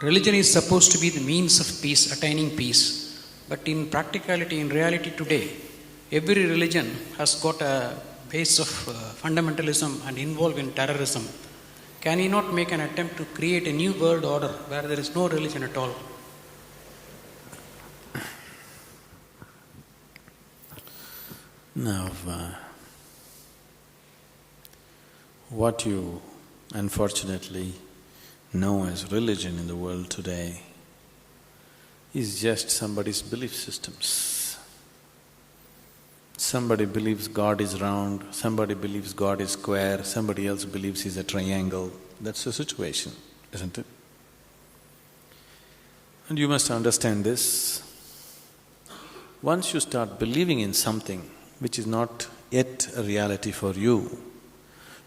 Religion is supposed to be the means of peace, attaining peace. But in practicality, in reality today, every religion has got a base of fundamentalism and involved in terrorism. Can he not make an attempt to create a new world order where there is no religion at all? Now, what you unfortunately know as religion in the world today is just somebody's belief systems. Somebody believes God is round, somebody believes God is square, somebody else believes he's a triangle. That's the situation, isn't it? And you must understand this. Once you start believing in something which is not yet a reality for you,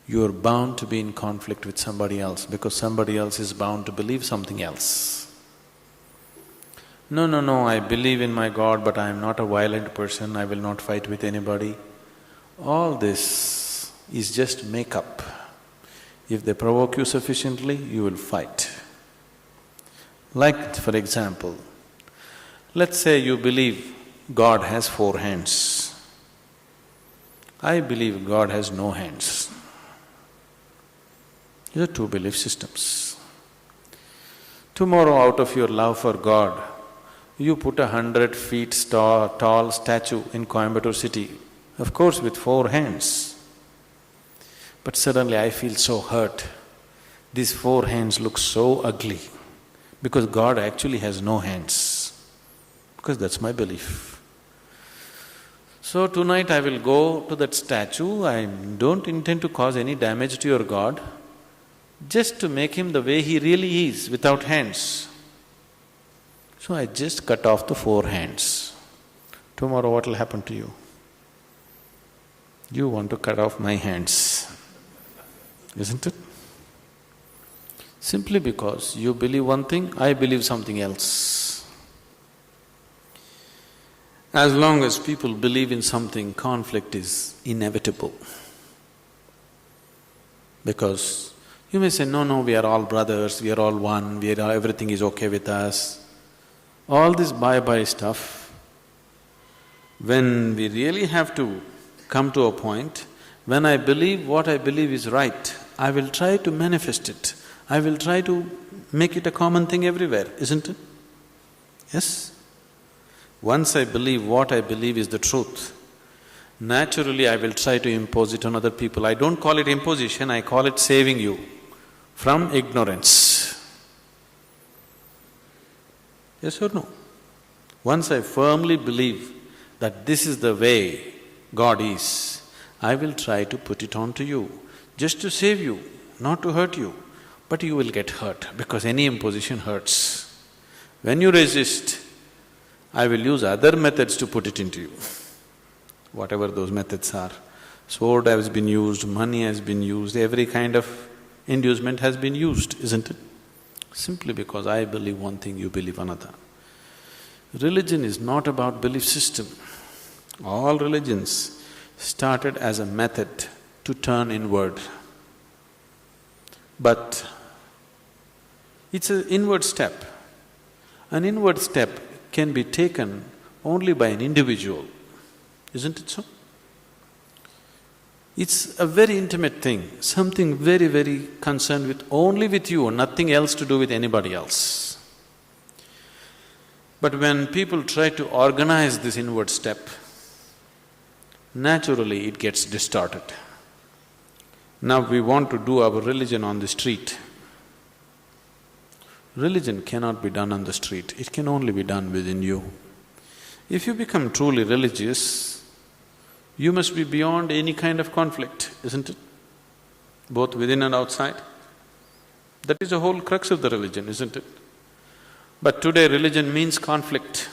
you are bound to be in conflict with somebody else because somebody else is bound to believe something else. No, I believe in my God, but I am not a violent person, I will not fight with anybody. All this is just make-up. If they provoke you sufficiently, you will fight. Like, for example, let's say you believe God has 4 hands. I believe God has no hands. These are 2 belief systems. Tomorrow, out of your love for God, you put 100 feet tall statue in Coimbatore city, of course with 4 hands. But suddenly I feel so hurt. These 4 hands look so ugly because God actually has no hands, because that's my belief. So tonight I will go to that statue, I don't intend to cause any damage to your God, just to make him the way he really is, without hands. So I just cut off the 4 hands. Tomorrow what will happen to you? You want to cut off my hands, isn't it? Simply because you believe one thing, I believe something else. As long as people believe in something, conflict is inevitable. Because you may say, no, we are all brothers, we are all one, everything is okay with us. All this bye-bye stuff, when we really have to come to a point, when I believe what I believe is right, I will try to manifest it. I will try to make it a common thing everywhere, isn't it? Yes? Once I believe what I believe is the truth, naturally I will try to impose it on other people. I don't call it imposition, I call it saving you from ignorance. Yes or no? Once I firmly believe that this is the way God is, I will try to put it on to you, just to save you, not to hurt you. But you will get hurt because any imposition hurts. When you resist, I will use other methods to put it into you, whatever those methods are. Sword has been used, money has been used, every kind of inducement has been used, isn't it? Simply because I believe one thing, you believe another. Religion is not about belief system. All religions started as a method to turn inward. But it's an inward step. An inward step can be taken only by an individual, isn't it so? It's a very intimate thing, something very, very concerned with only with you, nothing else to do with anybody else. But when people try to organize this inward step, naturally it gets distorted. Now we want to do our religion on the street. Religion cannot be done on the street, it can only be done within you. If you become truly religious, you must be beyond any kind of conflict, isn't it? Both within and outside. That is the whole crux of the religion, isn't it? But today religion means conflict.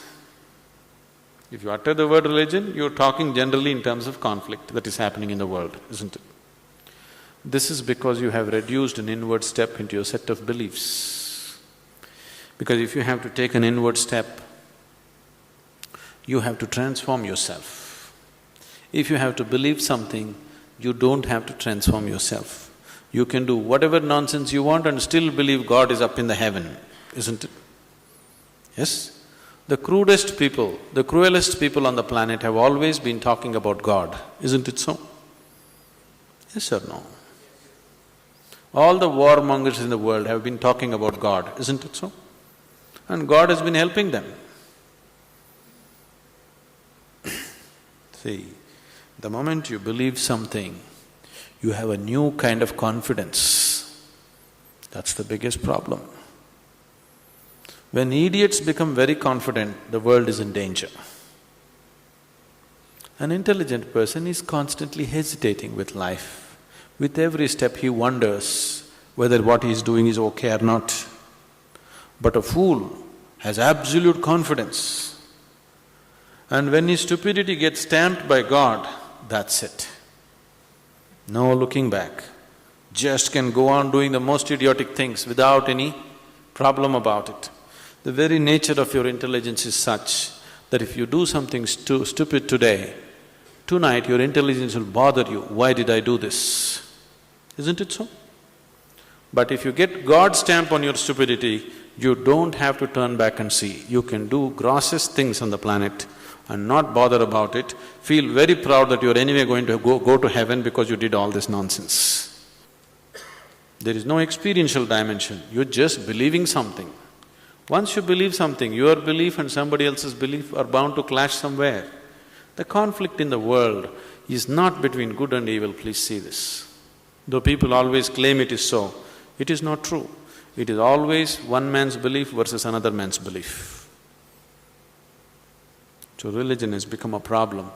If you utter the word religion, you're talking generally in terms of conflict that is happening in the world, isn't it? This is because you have reduced an inward step into your set of beliefs. Because if you have to take an inward step, you have to transform yourself. If you have to believe something, you don't have to transform yourself. You can do whatever nonsense you want and still believe God is up in the heaven. isn't it? Yes? The crudest people, the cruelest people on the planet have always been talking about God, isn't it so? Yes or no? All the warmongers in the world have been talking about God, isn't it so? And God has been helping them. See, the moment you believe something, you have a new kind of confidence. That's the biggest problem. When idiots become very confident, the world is in danger. An intelligent person is constantly hesitating with life. With every step he wonders whether what he is doing is okay or not. But a fool has absolute confidence. And when his stupidity gets stamped by God, that's it. No looking back. Just can go on doing the most idiotic things without any problem about it. The very nature of your intelligence is such that if you do something stupid today, tonight your intelligence will bother you, why did I do this? Isn't it so? But if you get God's stamp on your stupidity, you don't have to turn back and see. You can do grossest things on the planet and not bother about it, feel very proud that you're anyway going to go to heaven because you did all this nonsense. There is no experiential dimension, you're just believing something. Once you believe something, your belief and somebody else's belief are bound to clash somewhere. The conflict in the world is not between good and evil, please see this. Though people always claim it is so, it is not true. It is always one man's belief versus another man's belief. So religion has become a problem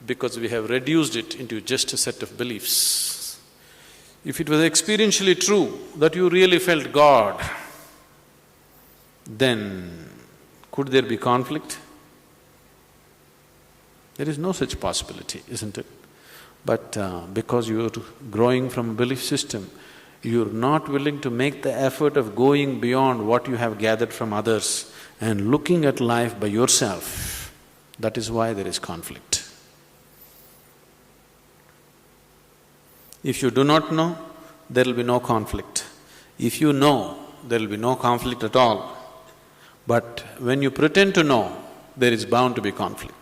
because we have reduced it into just a set of beliefs. If it was experientially true that you really felt God, then could there be conflict? There is no such possibility, isn't it? But because you're growing from a belief system, you're not willing to make the effort of going beyond what you have gathered from others and looking at life by yourself. That is why there is conflict. If you do not know, there will be no conflict. If you know, there will be no conflict at all. But when you pretend to know, there is bound to be conflict.